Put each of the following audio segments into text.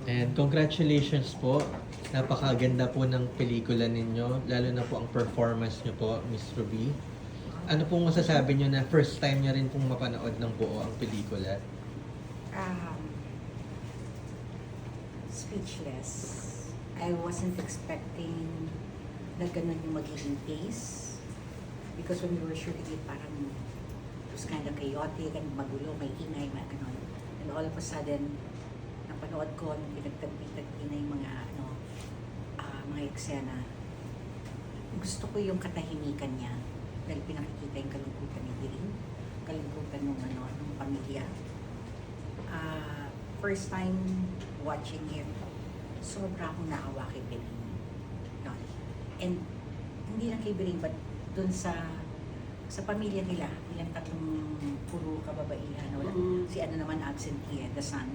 And congratulations po. Napakaganda po ng pelikula ninyo, lalo na po ang performance nyo po, Miss Ruby. Ano pong masasabi nyo na first time nyo rin pong mapanood ng buo ang pelikula? Um, Speechless. I wasn't expecting na ganun yung magiging pace. Because when we were shooting it, parang it was kind of chaotic and magulo, may ingay, may ganun. And all of a sudden, napanood ko, nung pinagtagpi-tagpi na yung mga eksena. Gusto ko yung katahimikan niya dahil pinakikita yung kalungkutan ni Biring, kalungkutan ng pamilya. First time watching it, sobra akong naawa kay Biring. Yun. And hindi lang kay Biring, but dun sa pamilya nila, nilang tatlong puro kababaihan. Wala. Si ano naman absentee, the son.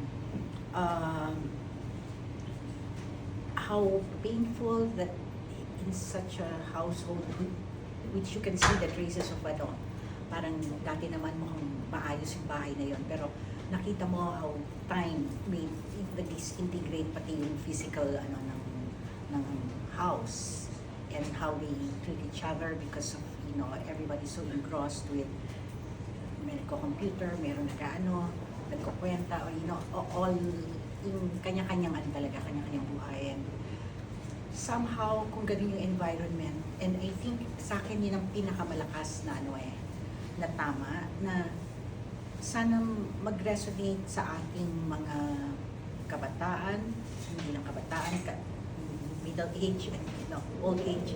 How painful that in such a household, which you can see the traces of parang dati naman mukhang maayos yung bahay na yon, pero nakita mo how time may disintegrate pati yung physical ng house, and how they treat each other because of everybody's so engrossed with may nagko-computer, meron nagkukwenta, or all yung kanya-kanyang kanya-kanyang buhay. And somehow, kung ganun yung environment, and I think sa akin yun ang pinakamalakas na na tama, na sana mag-resonate sa ating mga kabataan, hindi lang kabataan, middle age, and old age,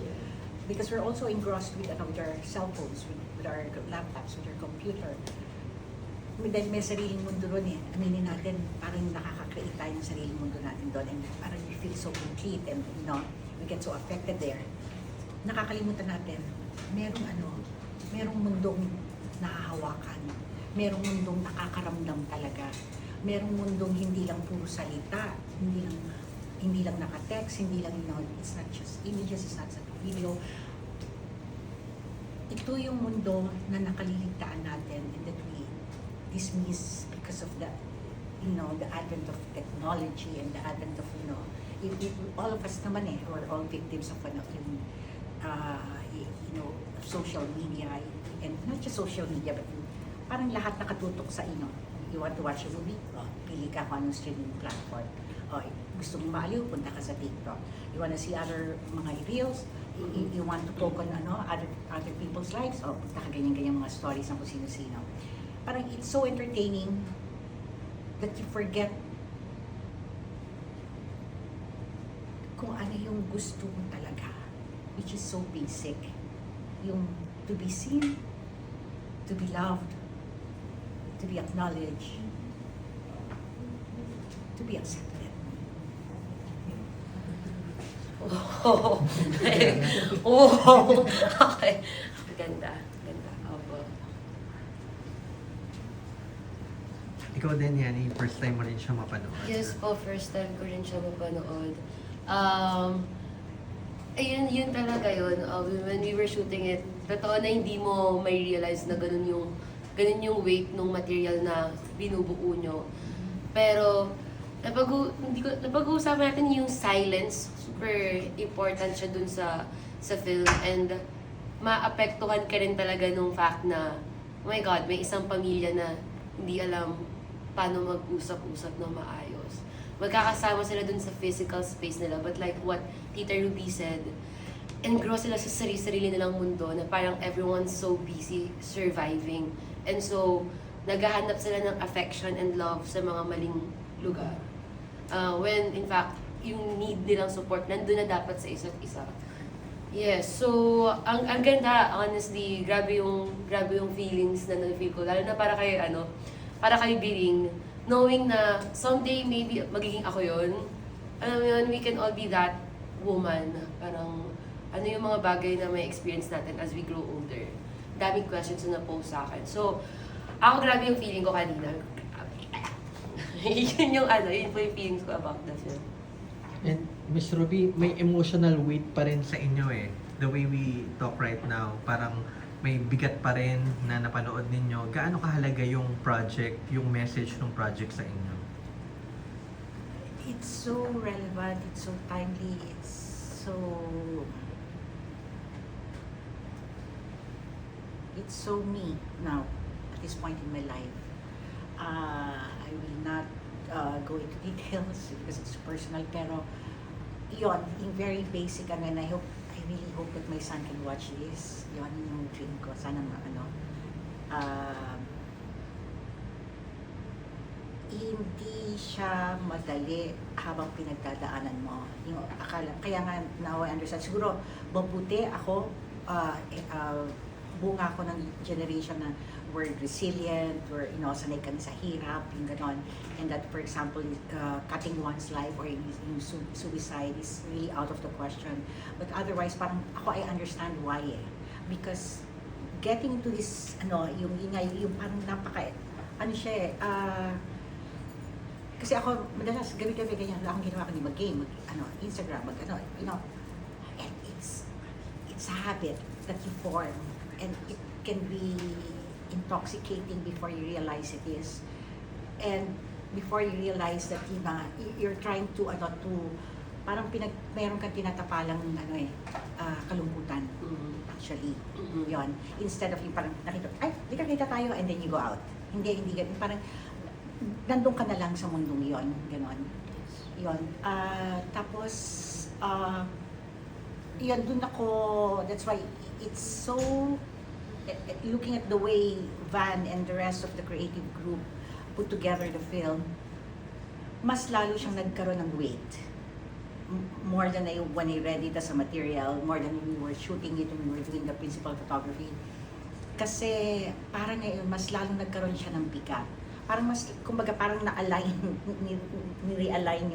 because we're also engrossed with our cell phones, with our laptops, with our computer. Dahil may sariling mundo ron aminin natin, parang nakaka-create tayo ng sariling mundo natin doon, and parang we feel so complete, and we get so affected there. Nakakalimutan natin, merong mundong nahahawakan, merong mundong nakakaramdam talaga, merong mundong hindi lang puro salita, hindi lang naka-text, hindi lang, it's not just images, it's not just video. Ito yung mundo na nakaliligtaan natin, and that we dismiss because of the advent of technology and the advent of all of us naman we're all victims of social media, and not just social media, but parang lahat nakatutok sa you want to watch a movie, pili ka kung anong streaming platform. Gusto mong maaliw, punta ka sa TikTok. You want to see other mga reels, you want to poke on other people's lives, punta ka ganyan-ganyan mga stories ng kung sino-sino. Parang it's so entertaining that you forget kung ano yung gusto mo talaga, which is so basic. Yung to be seen, to be loved, to be acknowledged, to be accepted. Oh, oh, okay. Ganda. Opo. Ikaw din yan, first time mo rin siya mapanood. Yes po, first time ko rin siya mapanood. Yun talaga yun. When we were shooting it, totoo na hindi mo may realize na ganun yung weight ng material na binubuo nyo. Pero napag-uusapan natin yung silence. Super important siya dun sa film, and maapektuhan ka rin talaga nung fact na, oh my God, may isang pamilya na hindi alam paano mag-usap-usap na maayos. Magkakasama sila dun sa physical space nila, but like what Tita Ruby said, engross sila sa sarili nilang mundo na parang everyone's so busy surviving. And so, naghahanap sila ng affection and love sa mga maling lugar. When in fact, yung need nilang support nandun na dapat sa isa't isa. Yes, so ang ganda, honestly, grabe yung feelings na na-feel ko, lalo na para kay Biring, knowing na someday maybe magiging ako yun. Alam mo yun, we can all be that woman. Parang ano yung mga bagay na may experience natin as we grow older. Daming questions na pose sa akin. So, ako grabe yung feeling ko kanina. yun po yung feelings ko about the film. And Miss Ruby, may emotional weight pa rin sa inyo The way we talk right now, parang may bigat pa rin na napanood ninyo. Gaano kahalaga yung project, yung message ng project sa inyo? It's so relevant, it's so timely, it's so me now at this point in my life. I will not go into details because it's personal, pero yon, yung very basic, and I really hope that my son can watch this. Yon yung dream ko. Sana hindi siya madali habang pinagdadaanan mo. Yung akala, kaya nga now I understand. Siguro, mabuti ako, bunga ako ng generation na we're resilient, sanay kami sa hirap, yung ganon. And that, for example, cutting one's life or yung suicide is really out of the question. But otherwise, parang ako, I understand why eh. Because getting to this, yung parang siya eh, kasi ako, madalas, gabi-gabi ganyan, akong ginawa ko, mag-game, Instagram, and it's a habit that you form, and it can be intoxicating before you realize it is. And before you realize that you're trying to, parang mayroon kang tinatapalang, kalungkutan, actually. Yon. Instead of yung parang nakita, di kita tayo, and then you go out. Hindi ganun, parang, nandun ka na lang sa mundong yon, ganon. Yon. Tapos, yun, dun ako, that's why it's so, looking at the way Van and the rest of the creative group put together the film, mas lalo siyang nagkaroon ng weight. More than when I read it as a material, more than when we were shooting it, when we were doing the principal photography. Kasi parang ngayon, mas lalong nagkaroon siya ng bigat. Parang mas, kumbaga parang na-align, ni-realign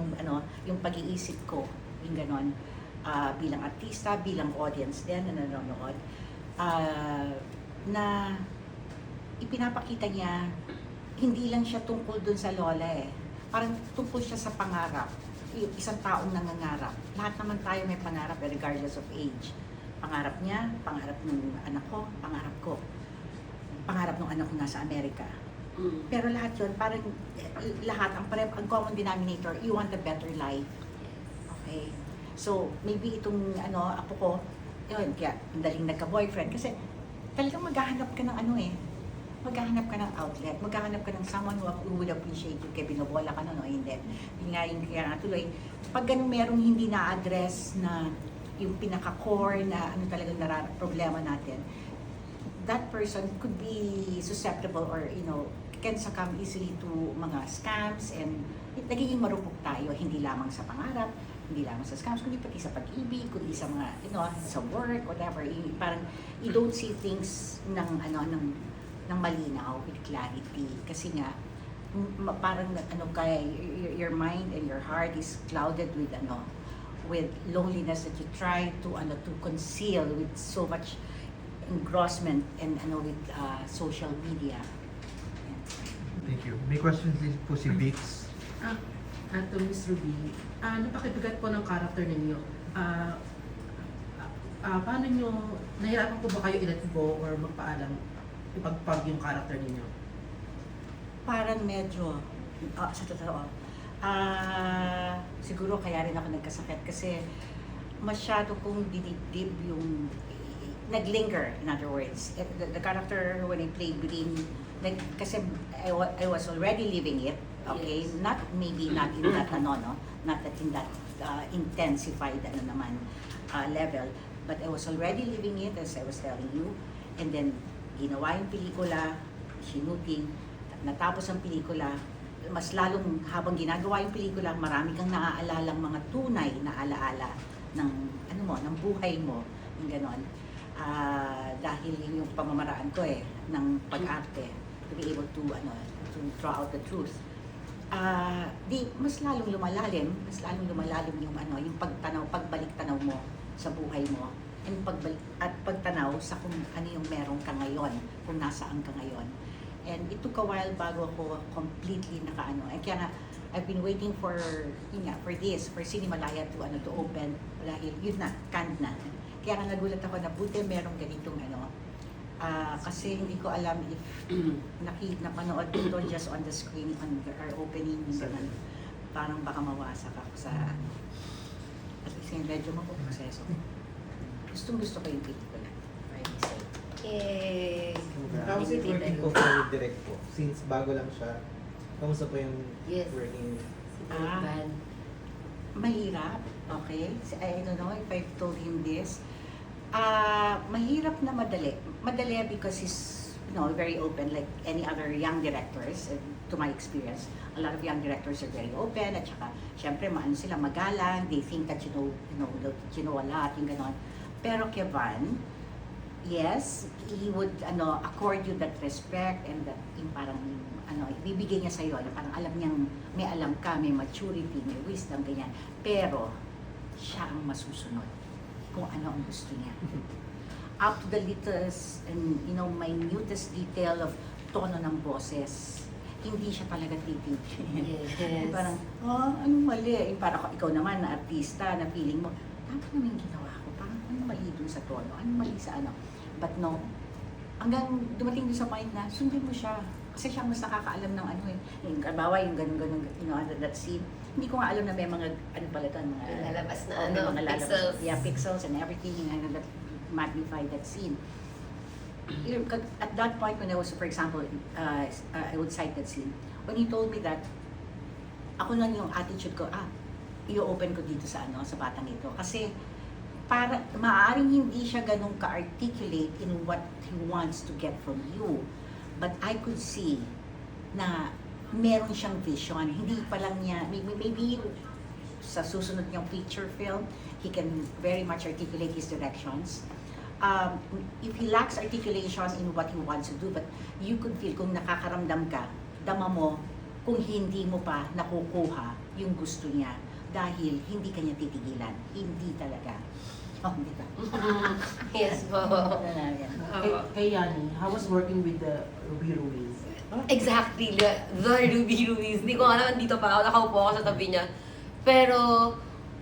yung pag-iisip ko, yung ganon. Bilang artista, bilang audience din na nanonood, na ipinapakita niya, hindi lang siya tungkol dun sa lola eh. Parang tungkol siya sa pangarap. Yung isang taong nangangarap. Lahat naman tayo may pangarap regardless of age. Pangarap niya, pangarap ng anak ko, pangarap ko. Pangarap ng anak ko nasa Amerika. Pero lahat yun, parang lahat, ang common denominator, you want a better life. Okay? So, maybe itong apo ko, yun, kaya daling nagka-boyfriend. Kasi talagang maghahanap ka ng maghahanap ka ng outlet, maghahanap ka ng someone who would appreciate you, kaya binobola ka nun o hindi. Yun nga yung kaya nga tuloy, pag ganun merong hindi na-address na yung pinaka-core na talagang problema natin, that person could be susceptible or, can succumb easily to mga scams, and nagiging marupok tayo, hindi lamang sa pangarap, hindi lamang sa scams, kundi pati sa pag-ibig, kundi sa mga, sa work, whatever. Parang, you don't see things ng malinaw, with clarity. Kasi nga, parang, kaya, your mind and your heart is clouded with loneliness that you try to conceal with so much engrossment and with social media. Thank you. May questions din po si Vix. Ato, Miss Ruby, napakibigat po ng character ninyo. Paano nyo, nahirapan po ba kayo i-let go or magpaalam, ipagpag yung character ninyo? Parang medyo, sa totoo, siguro kaya rin ako nagkasakit kasi masyado kong dinidib yung naglinger, in other words. The character when I played Green, kasi I was already living it, okay? Yes. Not in that not that in that intensified level, but I was already living it, as I was telling you. And then ginawa yung pelikula, shooting, at natapos ang pelikula, mas lalong habang ginagawa yung pelikula, marami kang naaalalang mga tunay na alaala ng ng buhay mo, yung ganon. Dahil yung pamamaraan ko ng pag-arte, to be able to draw out the truth. Mas lalong lumalalim yung yung pagbalik tanaw mo sa buhay mo, and pagtanaw sa kung ano yung meron ka ngayon, kung nasaan ka ngayon. And it took a while bago ako completely kaya nga, I've been waiting for Cinemalaya to open, dahil yun na, canned na. Kaya nga nagulat ako na buti merong ganitong kasi hindi ko alam if napanood ko just on the screen on our opening. parang baka mawasak ako sa ano. At kasi medyo mapuproseso ko. Gustong-gusto ko yung pelikula. Already said. Yay! How is it working po for direct po? Since bago lang siya, kamusta po yung Yes. working? Band. Mahirap, okay? I don't know if I've told him this. Mahirap na madali. Madali because he's, very open like any other young directors. To my experience, a lot of young directors are very open at saka, syempre, maano sila, magalang. They think that you know a lot, yung ganon. Pero Kevan, yes, he would accord you that respect and that yung parang ibibigay niya sa'yo, yung parang alam niyang may alam ka, may maturity, may wisdom, ganyan. Pero, siya ang masusunod kung ano ang gusto niya. Up to the littlest and, minutest detail of tono ng boses, hindi siya talaga titigil. Yes. Parang, anong mali? Yung parang ikaw naman na artista, na feeling mo, dapat naman yung ginawa ko. Parang, anong mali dun sa tono? Anong mali sa ano? But no, hanggang dumating dun sa point na, sundin mo siya. Kasi siya mas nakakaalam ng ano eh. Yung kabawa, yung ganun-ganun, that scene. Hindi ko nga alam na may mga, ano pala ito, mga Yung lalabas na may mga lalabas. pixels. Yeah, pixels and everything, that magnify that scene. At that point when I was, for example, I would cite that scene. When he told me that, ako lang yung attitude ko, i-open ko dito sa batang ito. Kasi, para maaaring hindi siya ganun ka-articulate in what he wants to get from you. But I could see na meron siyang vision. Hindi pa lang niya, maybe sa susunod niyang feature film, he can very much articulate his directions. If he lacks articulation in what he wants to do, but you could feel kung nakakaramdam ka, dama mo kung hindi mo pa nakukuha yung gusto niya dahil hindi kanya titigilan. Hindi talaga. Di ba? Yes po. Kay Yani, how was working with the Ruby Ruiz? Exactly, the Ruby Ruiz. Hindi ko alam, dito pa ako, nakaupo ako sa tabi niya. Pero,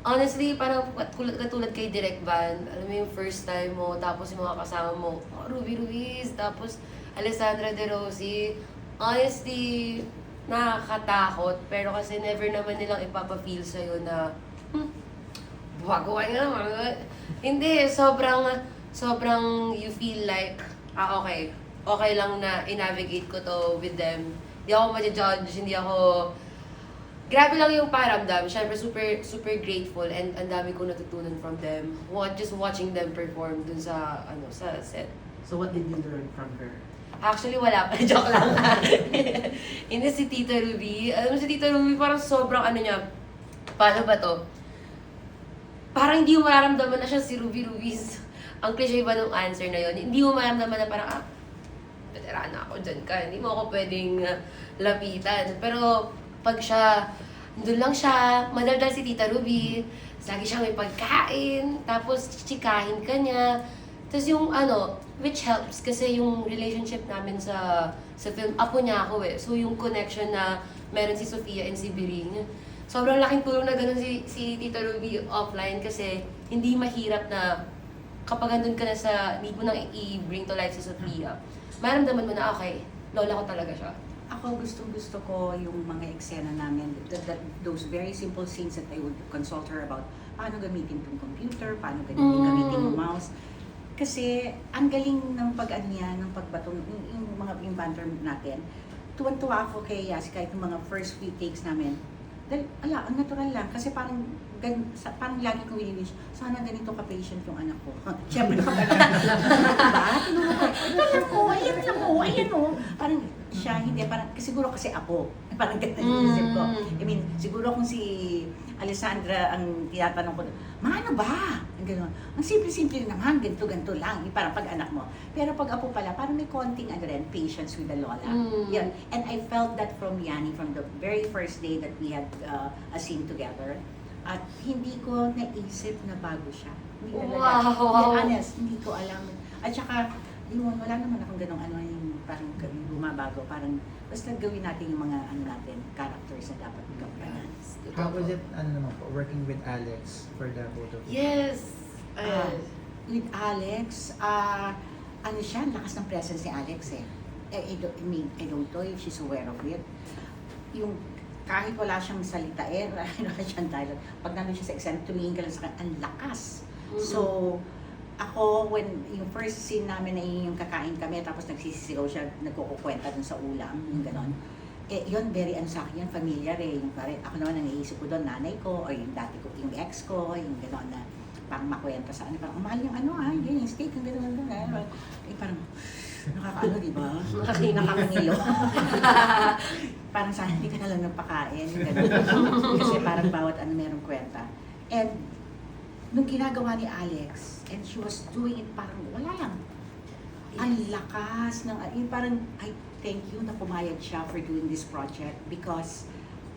honestly, parang katulad kay Direk Van, alam mo yung first time mo, tapos yung mga kasama mo, Ruby Ruiz, tapos Alessandra De Rossi. Honestly, nakakatakot, pero kasi never naman nilang ipapafeel sa'yo na, gumagawa nga naman. Hindi, sobrang you feel like, okay lang na i-navigate ko to with them. Hindi ako ma-judge, hindi ako... Grabe lang yung paramdam. Siyempre, super grateful and ang dami ko natutunan from them. Just watching them perform dun sa set. So what did you learn from her? Actually, wala pa. Joke lang. Hindi si Tita Ruby. Alam mo si Tita Ruby, parang sobrang niya, paano ba to? Parang hindi mo maramdaman na siya si Ruby Ruiz. Ang cliche ba nung answer na yon? Hindi mo maramdaman na parang, veterana ako dyan ka. Hindi mo ako pwedeng lapitan. Pero pag siya, doon lang siya, madaldal si Tita Ruby, lagi siya may pagkain, tapos chichikahin ka niya. Tapos yung which helps kasi yung relationship namin sa film, apo niya ako eh. So yung connection na meron si Sofia and si Biring, sobrang laking tulong na ganun si Tita Ruby offline kasi hindi mahirap na kapag andun ka na need mo nang i-bring to life si Sofia, maramdaman mo na okay, lola ko talaga siya. Ako gustong-gusto ko yung mga eksena namin, those very simple scenes that I would consult her about paano gamitin tong computer, paano gamitin yung mouse. Kasi ang galing ng niya, ng pagbato, yung banter natin. Tuwan-tuwa ako kay Yas, kahit yung mga first few takes namin. Dahil, ang natural lang. Kasi parang lagi kong winiwish, sana ganito ka-patient yung anak ko. Siyempre, kapag ayan mo. Parang siya, hindi, parang, siguro kasi apo. Parang ganito yung isip ko. I mean, siguro kung si Alessandra ang tinatanong ko, ano ba? Ang gano'n. Ang simple-simple naman, ganito lang. Yung parang pag anak mo. Pero pag apo pala, parang may konting patience with the lola. Yeah. And I felt that from Yani from the very first day that we had a scene together. At hindi ko naisip na bago siya. Hindi talaga. Wow! Honest, hindi ko alam. At saka, yun, wala naman akong ganong yung parang bumabago. Parang, basta gawin natin yung mga natin, characters na dapat gampanan. How was it, working with Alex for the both of you? Yes! With Alex, siya, lakas ng presence ni Alex eh. I don't know if she's aware of it. Yung kahit wala siyang salita, wala siyang dialogue. Pag nandun siya sa exam, tumingin ka lang sa kanya, ang lakas. So, ako, when yung first scene namin na yung kakain kami, tapos nagsisisigaw siya, nagkukukwenta dun sa ulam, yung ganon. Yun, very ano sa akin, yan, familiar Yung pare, ako naman ang naiisip ko doon, nanay ko, or yung dati ko, yung ex ko, yung ganon na parang makwenta sa ano, parang, mahal yung ano yung steak, yung ganon, parang, nakakaano, di ba? Nakakangilo. Parang sana hindi ka na lang nagpakain. Ganun. Kasi parang bawat ano merong kwenta. And nung ginagawa ni Alex, and she was doing it parang wala lang. Ang lakas ng, parang, I thank you na pumayag siya for doing this project because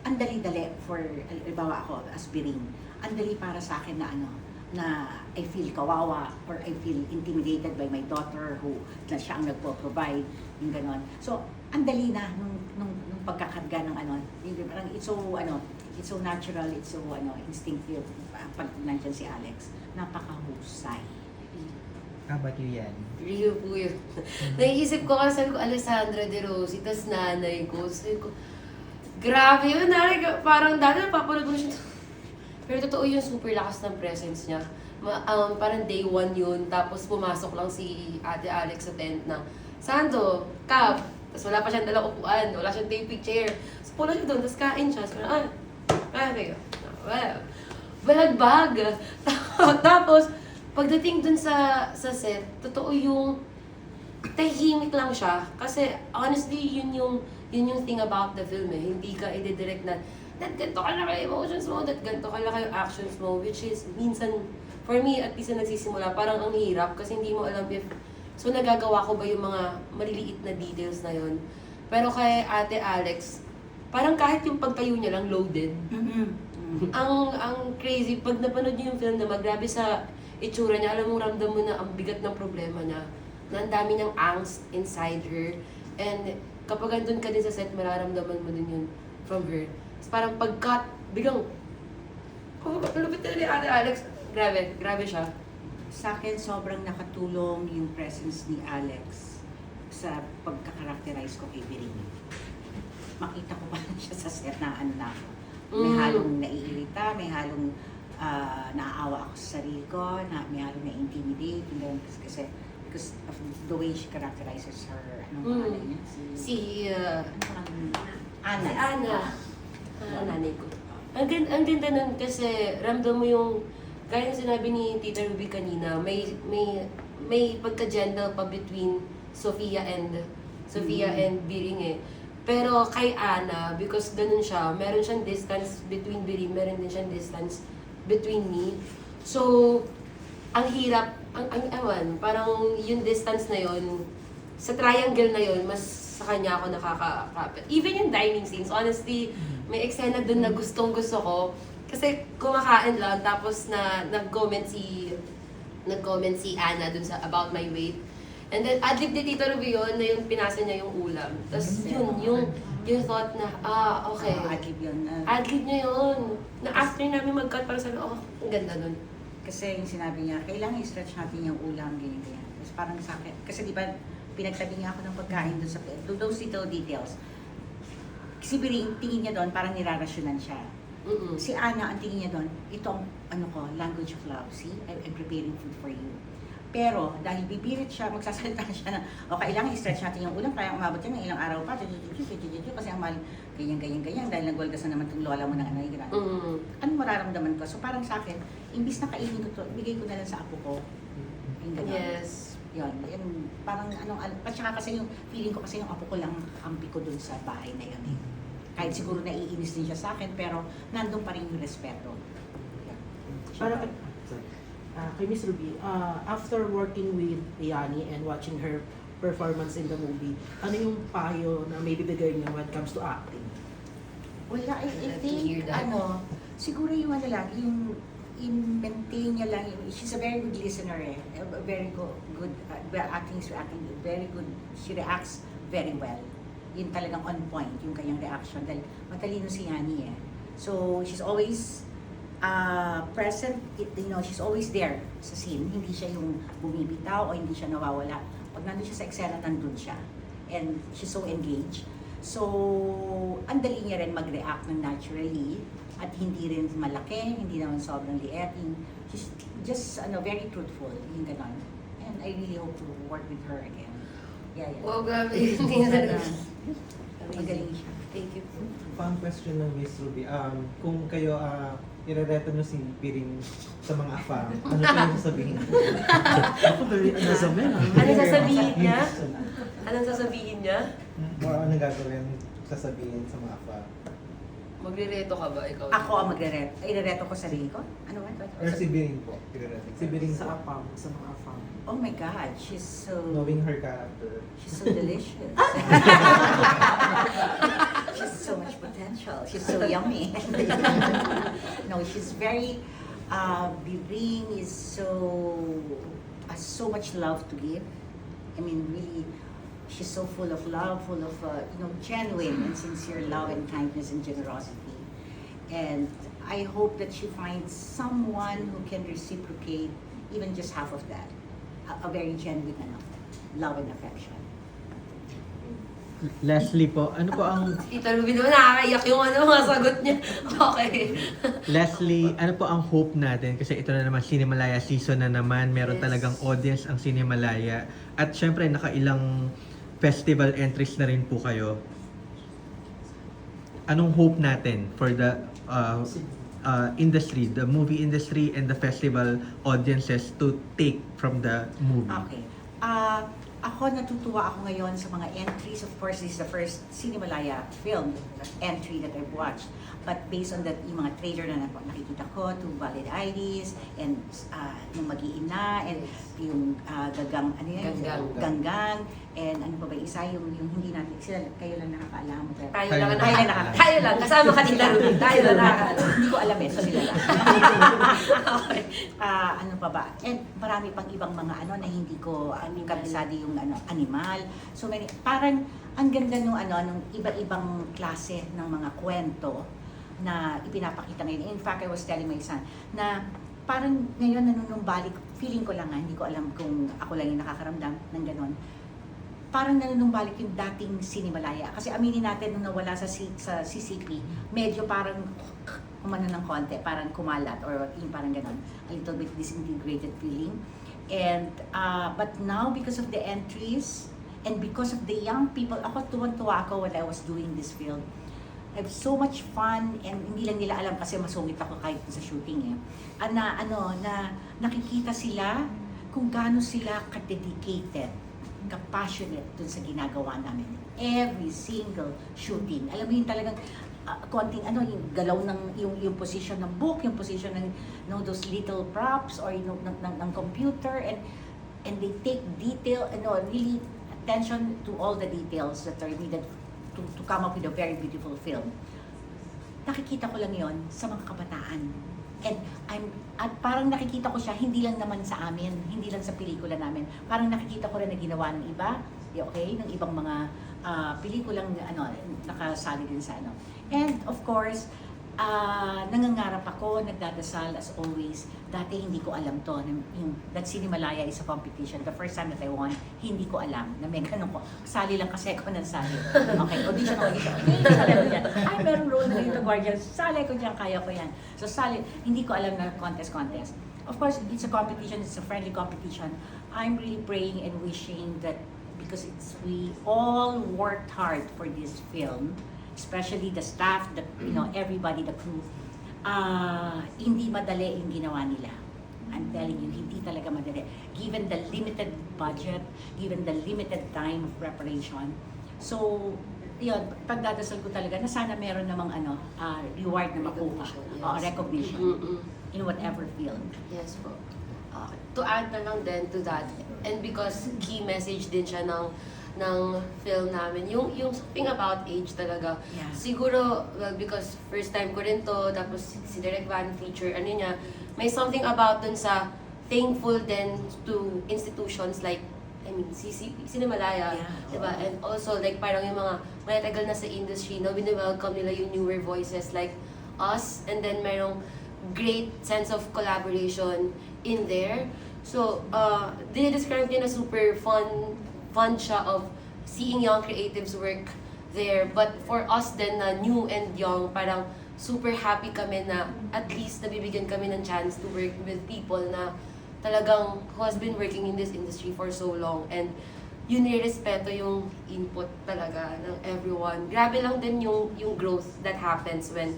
ang dali-dali for, halimbawa ako as Biring, ang dali para sa akin na ano, na I feel kawawa or I feel intimidated by my daughter who na siya ang nagpo-provide, yung ganon. So, ang dali na nung pagkakarga ng ano, parang it's so natural, it's so instinctive pag nandiyan si Alex. Napakahusay. How about you, Yan? Rio po yun. Naiisip ko kasi, sabi ko, Alessandra De Rossi, tas nanay ko. Sabi ko, grabe yun, nanay ko. Parang dati napapanood mo siya. Pero totoo yun, super lakas ng presence niya. Parang day one yun, tapos pumasok lang si Ate Alex sa tent na, Sando, Cap, tapos wala pa siyang dalang upuan, wala siyang tape chair. So pula siya doon, tapos kain siya. So, balagbag. Tapos, pagdating dun sa set, totoo yung tahimik lang siya. Kasi honestly, yun yung thing about the film Hindi ka i-direct na, ganito ka na kayo emotions mo, ganito ka na kayo actions mo, which is, minsan, for me, at least na nagsisimula, parang ang hirap kasi hindi mo alam if, so nagagawa ko ba yung mga maliliit na details na yun. Pero kay Ate Alex, parang kahit yung pagtayo niya lang loaded. Ang crazy, pag napanood niyo yung film na grabe sa itsura niya, alam mo, ramdam mo na ang bigat ng problema niya, na ang dami niyang angst inside her, and kapag andun ka din sa set, mararamdaman mo din yun from her. Tapos parang pag-cut, biglang, lupit na ni Ate Alex. Grabe siya. Sa akin, sobrang nakatulong yung presence ni Alex sa pagkakarakterize ko kay Biring. Makita ko pa lang siya sa set na ano na ako. May halong naiirita, may halong naaawa ako sa sarili ko, may halong na-intimidate, kasi because of the way she characterizes her, pangalan niya? Ana. Si Ana. Nanay ko. Ang ganda nun kasi ramdam mo yung, gaya ng sinabi ni Tita Ruby kanina, may pagka-gender pa between Sofia and Biring Pero kay Ana, because ganun siya, meron siyang distance between Biring, meron din siyang distance between me. So, ang hirap, ang parang yung distance na yun, sa triangle na yun, mas sa kanya ako nakaka-kapit. Even yung dining scenes, honestly, may eksena dun na gustong-gusto ko. Kasi kumakain lang, tapos nag-comment si Ana dun sa about my weight. And then, adlib ni Tito Ruby yun, na yung pinasa niya yung ulam. Tapos yung thought na, okay. Adlib yun. Adlib niya yun. Na after namin mag-cut, parang sabi, ang ganda nun. Kasi yung sinabi niya, kailangan i-stretch natin yung ulam, ganyan. Tapos parang sa akin, kasi di ba, pinagtabi niya ako ng pagkain doon sa those little details. Si Biring, tingin niya doon, parang nirarasyonan siya. Si Ana, ang tingin niya doon, itong, language of love. See, I'm preparing food for you. Pero, dahil bibirit siya, magsasalita siya na, kailangan i-stretch natin yung ulam, kaya umabot yan ng ilang araw pa, kasi ang mahal, ganyan, dahil nagwalgasan naman itong lola mo ng Anong mararamdaman ko? So parang sa akin, imbis na kainin ko to, ibigay ko na lang sa apo ko. Yung ganun. Yes. Yun, parang at saka kasi yung feeling ko kasi yung apo ko lang kampi ko dun sa bahay na yun Kahit siguro naiinis din siya sa akin, pero nandun pa rin yung respeto. Para kay Miss Ruby, after working with Yani and watching her performance in the movie, ano yung payo na may bibigay niyo when it comes to acting? Wala, I I'd like to hear think, that. siguro yung lang, yung in-maintain niya lang, she's a very good listener a very good acting, very good, she reacts very well. Yun talagang on point, yung kanyang reaction, dahil matalino si Yani So, she's always present, she's always there sa scene. Hindi siya yung bumibitaw o hindi siya nawawala. Pag nandun siya sa eksena, nandun siya. And she's so engaged. So, ang dali niya rin mag-react ng naturally at hindi rin malaki, hindi naman sobrang liit. She's just very truthful, yung ganon. And I really hope to work with her again. Yeah. Wow, grabe. Hindi na Magaling siya. Thank you po. Fun question ng Miss Ruby. Kung kayo irereto nyo si Piring sa mga afam, ano po yung sasabihin? Ako very unasamin. Ano sasabihin niya? Anong sasabihin niya? Or ano gagawin sasabihin sa mga afam? Magre-reto ka ba ikaw? Ako ang magre-reto. Irereto ko sarili ko? Ano ba? Or si Biring po? Irereto. Si Biring Sa po. apam, sa mga apam. Oh my God, she's so... Knowing her character. She's so delicious. She's so much potential. She's so yummy. No, she's very. Biring is has so much love to give. I mean, really, she's so full of love, full of genuine and sincere love and kindness and generosity. And I hope that she finds someone who can reciprocate even just half of that. A very genuine love and affection. Leslie po, ano po ang Tita Ruby naman nakakaiyak yung mga sagot niya. Okay. Leslie, ano po ang hope natin? Kasi ito na naman Cinemalaya season na naman. Meron Yes. talagang audience ang Cinemalaya. At syempre, nakailang festival entries na rin po kayo. Anong hope natin for the industry, the movie industry and the festival audiences to take from the movie? Okay. Ako natutuwa ako ngayon sa mga entries. Of course, this is the first Cinemalaya film entry that I've watched. But based on that, yung mga trailer na nakikita ko, to Valid IDs, and yung Mag-iina, and yung Gagang, ano yan? Ganggang. Ganggang, and ano pa ba isa, yung hindi natin, kayo lang nakakaalam. Pero, Tayo Tayo lang. lang. Tayo lang. Tayo lang. Kasama ka Tita Ruby. Tayo lang nakakaalam. Hindi ko alam so sila lang. Okay. Ano pa ba? And marami pang ibang mga na hindi ko kabisado yung animal. So many, parang ang ganda nung nung iba-ibang klase ng mga kwento na ipinapakita ngayon. In fact, I was telling my son na parang ngayon nanunumbalik, feeling ko lang hindi ko alam kung ako lang yung nakakaramdam ng ganon. Parang nanunumbalik yung dating Cinemalaya. Kasi aminin natin nung nawala sa CCP, medyo parang umano ng konti, parang kumalat or yung parang ganon. A little bit disintegrated feeling. And but now because of the entries and because of the young people, ako tuwan-tuwa ako when I was doing this film. I have so much fun and hindi lang nila alam kasi masungit ako kahit sa shooting na nakikita sila kung gaano sila ka-dedicated, ka-passionate dun sa ginagawa namin. Every single shooting. Alam mo yun talagang konting yung galaw ng yung position ng book, yung position ng those little props or ng computer and they take detail really attention to all the details that are needed to come up with a very beautiful film. Nakikita ko lang yon sa mga kabataan. At parang nakikita ko siya hindi lang naman sa amin, hindi lang sa pelikula namin. Parang nakikita ko rin na ginawa ng iba, okay, ng ibang mga pelikulang nakasali din sa And of course, nangangarap ako, nagdadasal as always. Dati hindi ko alam to. That Cinemalaya is a competition. The first time that I won, hindi ko alam na may ganun ko. Sali lang kasi ako ng sali. Okay, audition. Okay, sali ko dyan. Ay, meron role na yung Guardian. Sali ko dyan, kaya ko yan. So sali, hindi ko alam na contest. Of course, it's a competition, it's a friendly competition. I'm really praying and wishing that because we all worked hard for this film, especially the staff, everybody, the crew. Hindi madali yung ginawa nila. I'm telling you, hindi talaga madali. Given the limited budget, given the limited time of preparation. So, yun, pagdadasal ko talaga na sana meron namang reward na makuha. Recognition, yes. Recognition. Mm-mm. In whatever field. Yes po. To add na lang din to that, and because key message din siya ng film namin, yung something about age talaga. Yeah. Siguro, well, because first time ko rin to, tapos si Direk Van feature, niya, may something about dun sa thankful din to institutions like, Cinemalaya, Yeah. diba? And also, like, parang yung mga matagal na sa industry, wini-welcome nila yung newer voices like us, and then merong great sense of collaboration in there. So, dinidescribe niya na super fun siya of seeing young creatives work there. But for us then na new and young, parang super happy kami na at least nabibigyan kami ng chance to work with people na talagang who has been working in this industry for so long. And yun nirespeto yung input talaga ng everyone. Grabe lang din yung growth that happens when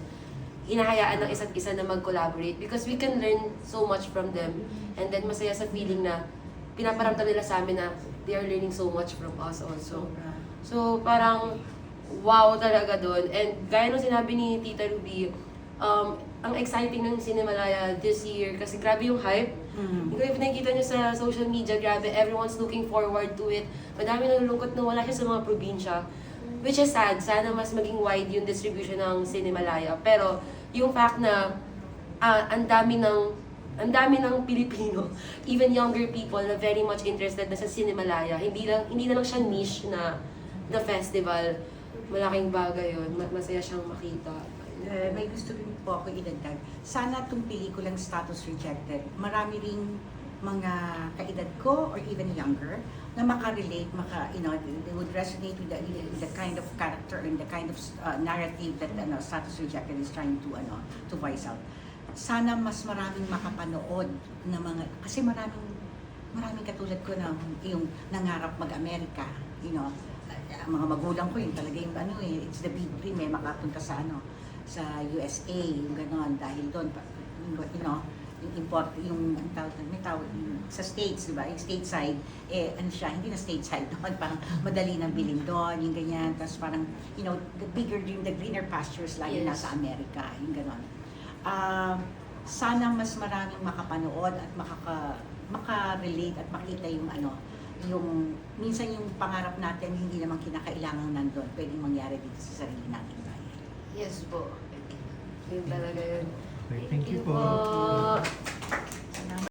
hinahayaan ng isa't isa na mag-collaborate because we can learn so much from them. And then masaya sa feeling na pinaparamdam nila sa amin na they are learning so much from us also. So parang wow talaga doon. And gaya ng sinabi ni Tita Ruby, ang exciting ng Cinemalaya this year kasi grabe yung hype. Kung if nakikita nyo sa social media, grabe, everyone's looking forward to it. Madami nalulungkot na wala siya sa mga probinsya. Which is sad. Sana mas maging wide yung distribution ng Cinemalaya. Pero yung fact na ang dami ng Pilipino, even younger people na very much interested na sa Cinemalaya. Hindi na lang siya niche na festival. Malaking bagay yun. Masaya siyang makita. May gusto rin po ako idagdag. Sana itong pelikulang Status Rejected, marami ring mga kaedad ko or even younger na makarelate, they would resonate with the kind of character and the kind of narrative that Status Rejected is trying to voice out. Sana mas maraming makapanood na kasi maraming katulad ko na yung nangarap mag-Amerika, mga magulang ko yung talaga yung it's the big dream makapunta sa sa USA, yung gano'n, dahil doon, yung import, may tawag, sa States, di ba? Yung stateside, siya, hindi na stateside doon, parang madali nang bilhin doon, yung ganyan, tapos parang, the bigger dream, the greener pastures, lagi Yes. nasa Amerika, yung gano'n. Sana mas maraming makapanood at makarelate at makita yung yung minsan yung pangarap natin hindi naman kinakailangan nandun, pwedeng mangyari dito sa sarili natin. Yes po. Yun talaga yun. Thank you po. po.